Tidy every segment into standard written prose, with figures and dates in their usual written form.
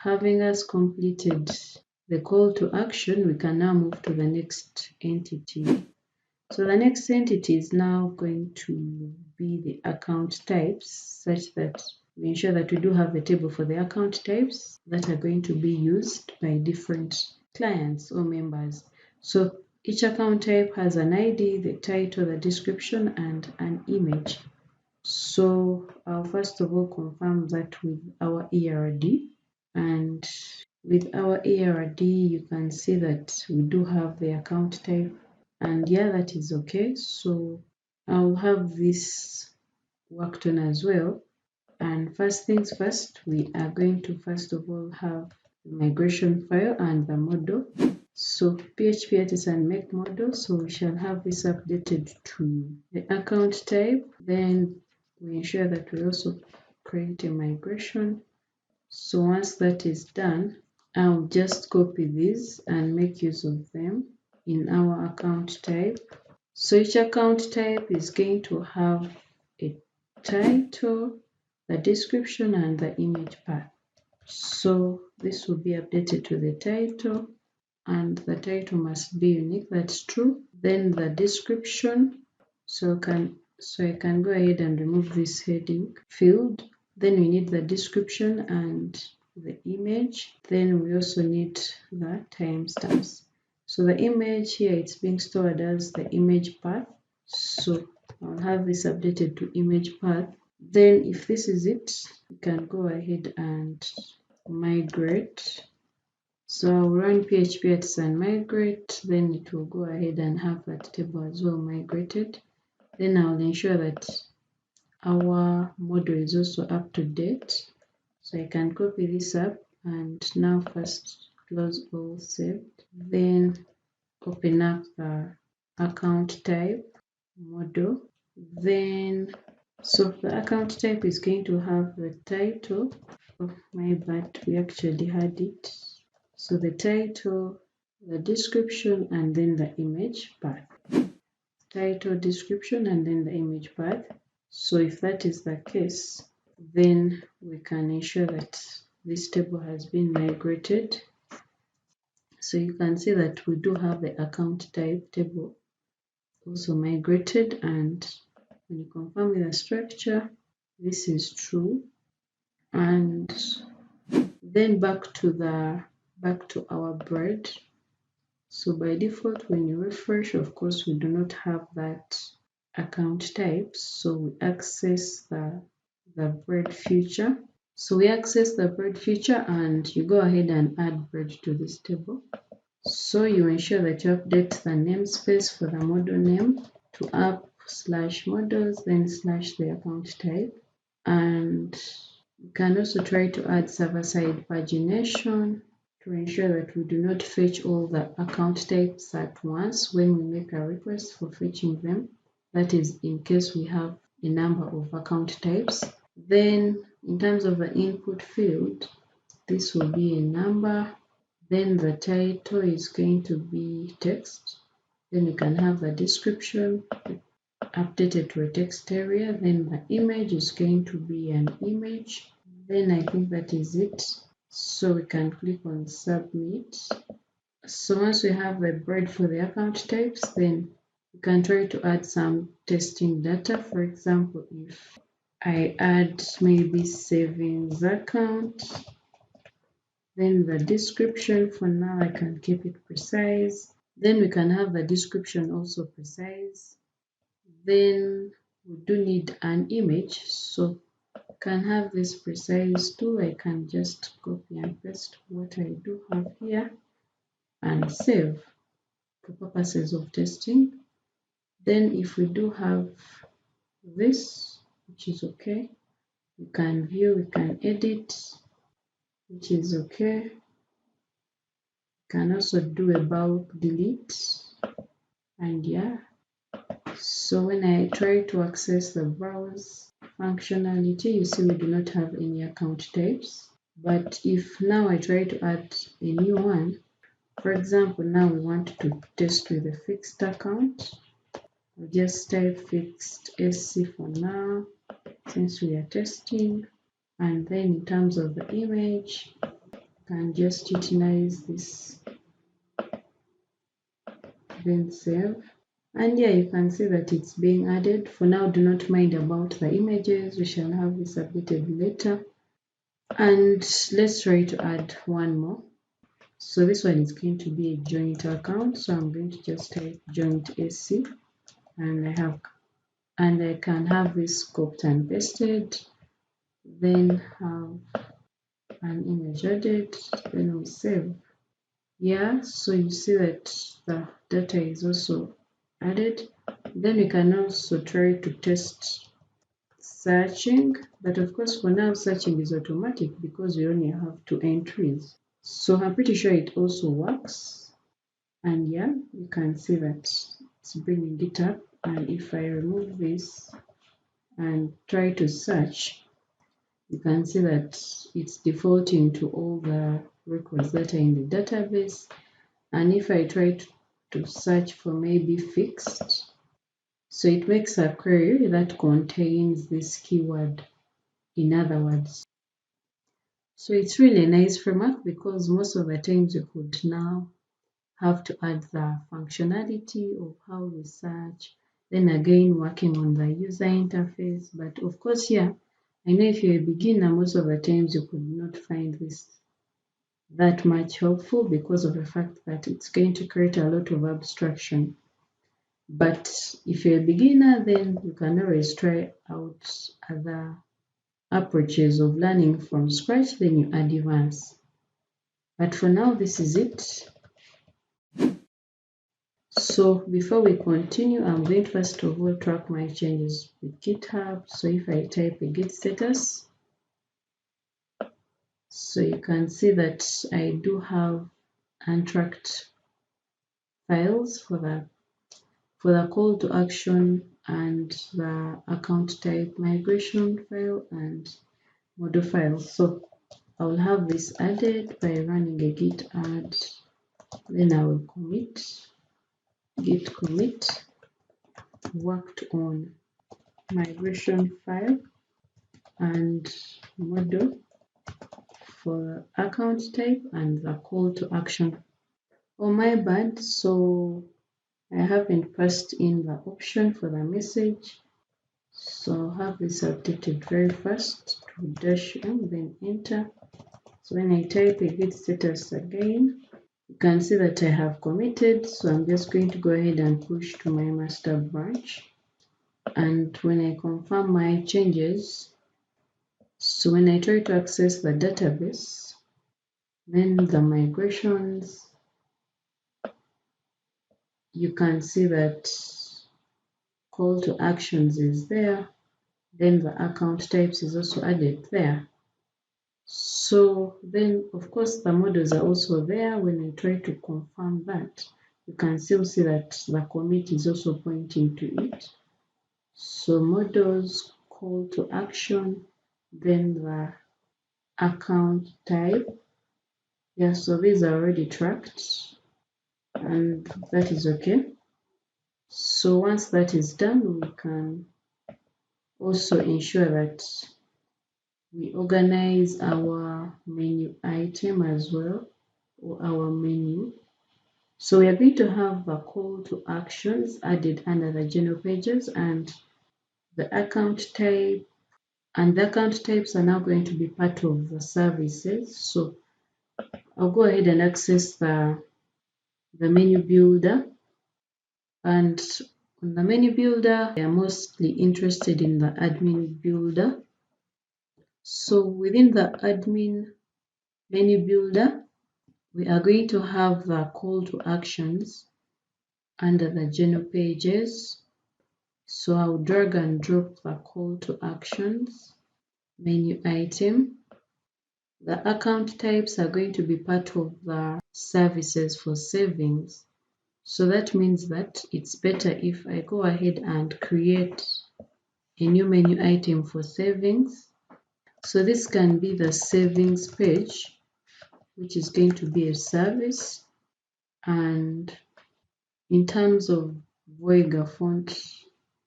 having us completed the call to action, we can now move to the next entity. So the next entity is now going to be the account types, such that we ensure that we do have a table for the account types that are going to be used by different clients or members. So each account type has an ID, the title, the description, and an image. So I'll first of all confirm that with our ERD. And with our ERD, you can see that we do have the account type. And yeah, that is okay. So I'll have this worked on as well. And first things first, we are going to first of all have the migration file and the model. So PHP artisan make model. So we shall have this updated to the account type. Then we ensure that we also create a migration. So once that is done, I'll just copy these and make use of them in our account type. So each account type is going to have a title, the description, and the image path. So this will be updated to the title, and the title must be unique, that's true. Then the description, so I can go ahead and remove this heading field. Then we need the description and the image. Then we also need the timestamps. So the image here, it's being stored as the image path. So I'll have this updated to image path. Then if this is it, you can go ahead and migrate. So I'll run PHP artisan migrate, then it will go ahead and have that table as well migrated. Then I'll ensure that our model is also up to date. So I can copy this up and now first close all saved. Then open up the account type model. Then so the account type is going to have the title. Oh my bad, we actually had it. So the title, the description, and then the image path. Title, description, and then the image path. So if that is the case, then we can ensure that this table has been migrated. So you can see that we do have the account type table also migrated, and when you confirm with the structure, this is true. And then back to our bread. So by default, when you refresh, of course, we do not have that account type. So we access the bread feature. So we access the bread feature and you go ahead and add bread to this table. So you ensure that you update the namespace for the model name to app/models, then / the account type. And you can also try to add server-side pagination to ensure that we do not fetch all the account types at once when we make a request for fetching them. That is in case we have a number of account types. Then in terms of the input field, this will be a number. Then the title is going to be text. Then you can have the description updated to a text area. Then the image is going to be an image. Then I think that is it. So we can click on submit. So once we have the bread for the account types, then we can try to add some testing data. For example, if I add maybe savings account, then the description, for now I can keep it precise. Then we can have the description also precise. Then we do need an image, so can have this precise too. I can just copy and paste what I do have here and save for purposes of testing. Then if we do have this, which is okay, we can view, we can edit, which is okay. We can also do a bulk delete, and yeah. So when I try to access the browse functionality, you see we do not have any account types. But if now I try to add a new one, for example, now we want to test with a fixed account. I'll just type fixed SC for now, since we are testing. And then in terms of the image, can just utilize this, then save. And yeah, you can see that it's being added. For now, do not mind about the images. We shall have this updated later. And let's try to add one more. So this one is going to be a joint account. So I'm going to just type joint AC, and I can have this copied and pasted, then have an image added, then we save. Yeah, so you see that the data is also added. Then we can also try to test searching, but of course for now searching is automatic because we only have 2 entries. So I'm pretty sure it also works. And yeah, you can see that it's bringing it up. And if I remove this and try to search, you can see that it's defaulting to all the records that are in the database. And if I try to search for maybe fixed, so it makes a query that contains this keyword, in other words. So it's really a nice framework because most of the times you could now have to add the functionality of how we search, then again working on the user interface. But of course, yeah, I know if you're a beginner, most of the times you could not find this that much helpful because of the fact that it's going to create a lot of abstraction. But if you're a beginner, then you can always try out other approaches of learning from scratch, then you advance. But for now, this is it. So before we continue, I'm going to first of all track my changes with GitHub. So if I type a git status, so you can see that I do have untracked files for the call to action and the account type migration file and model file. So I will have this added by running a git add, then I will commit, git commit, worked on migration file and model for account type and the call to action. Oh my bad, so I haven't passed in the option for the message. So I'll have this updated very fast to -m, then enter. So when I type a git status again, you can see that I have committed. So I'm just going to go ahead and push to my master branch. And when I confirm my changes, so when I try to access the database, then the migrations, you can see that call to actions is there, then the account types is also added there. So then of course the models are also there. When I try to confirm that, you can still see that the commit is also pointing to it. So models, call to action, then the account type. Yeah, so these are already tracked and that is okay. So once that is done, we can also ensure that we organize our menu item as well, or our menu. So we are going to have a call to actions added under the general pages and the account type, and the account types are now going to be part of the services. So I'll go ahead and access the menu builder, and on the menu builder, we are mostly interested in the admin builder. So within the admin menu builder, we are going to have the call to actions under the general pages. So I'll drag and drop the call to actions menu item. The account types are going to be part of the services for savings. So that means that it's better if I go ahead and create a new menu item for savings. So this can be the savings page, which is going to be a service. And in terms of Voyager font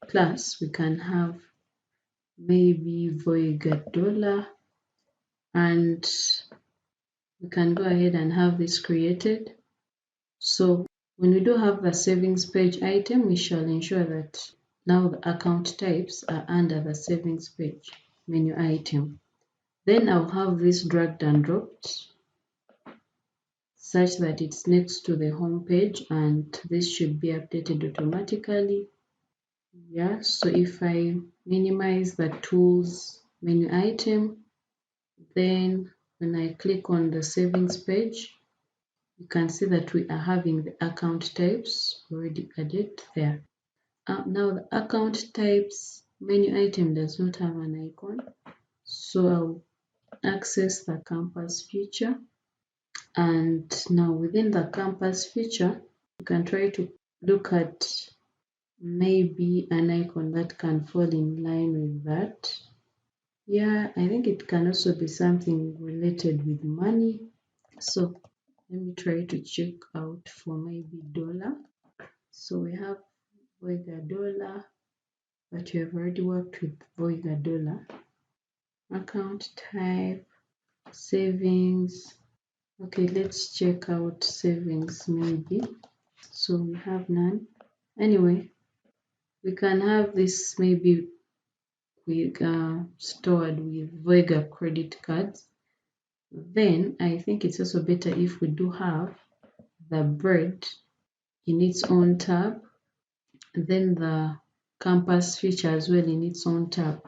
class, we can have maybe Voyager dollar, and we can go ahead and have this created. So when we do have the savings page item, we shall ensure that now the account types are under the savings page menu item. Then I'll have this dragged and dropped such that it's next to the home page, and this should be updated automatically. Yeah, so if I minimize the tools menu item, then when I click on the savings page, you can see that we are having the account types already added there. Now the account types menu item does not have an icon, so I'll access the campus feature, and now within the campus feature you can try to look at maybe an icon that can fall in line with that. Yeah, I think it can also be something related with money. So let me try to check out for maybe dollar. So we have Voyager dollar, but you have already worked with Voyager dollar. Account type, savings. Okay, let's check out savings maybe. So we have none. Anyway, we can have this maybe stored with Voyager credit cards. Then I think it's also better if we do have the bread in its own tab, then the campus feature as well in its own tab.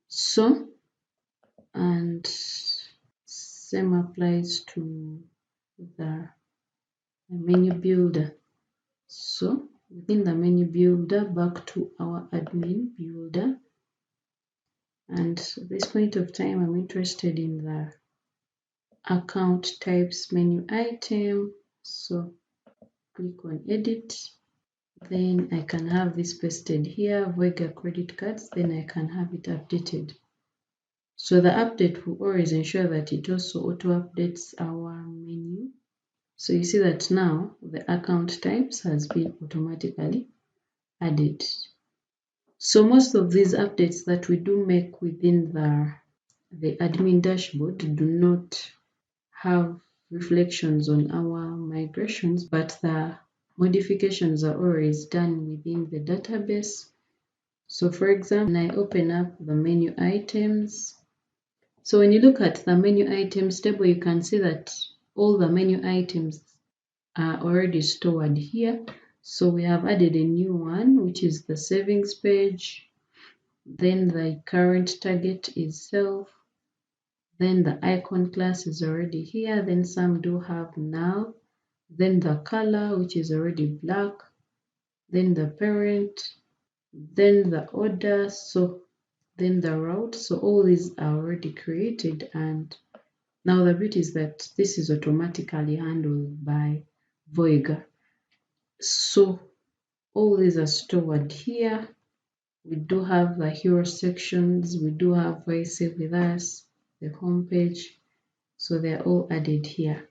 So, and same applies to the menu builder. So within the menu builder, back to our admin builder, and at this point of time I'm interested in the account types menu item. So click on edit, then I can have this pasted here, Voyager credit cards, then I can have it updated. So the update will always ensure that it also auto updates our menu. So you see that now the account types has been automatically added. So most of these updates that we do make within the admin dashboard do not have reflections on our migrations, but the modifications are always done within the database. So for example, when I open up the menu items, so when you look at the menu items table, you can see that all the menu items are already stored here. So we have added a new one, which is the savings page, then the current target itself, then the icon class is already here, then some do have now, then the color, which is already black, then the parent, then the order, so then the route. So all these are already created, and now the beauty is that this is automatically handled by Voyager. So all these are stored here. We do have the hero sections, we do have Voice Save with Us, the home page, so they're all added here.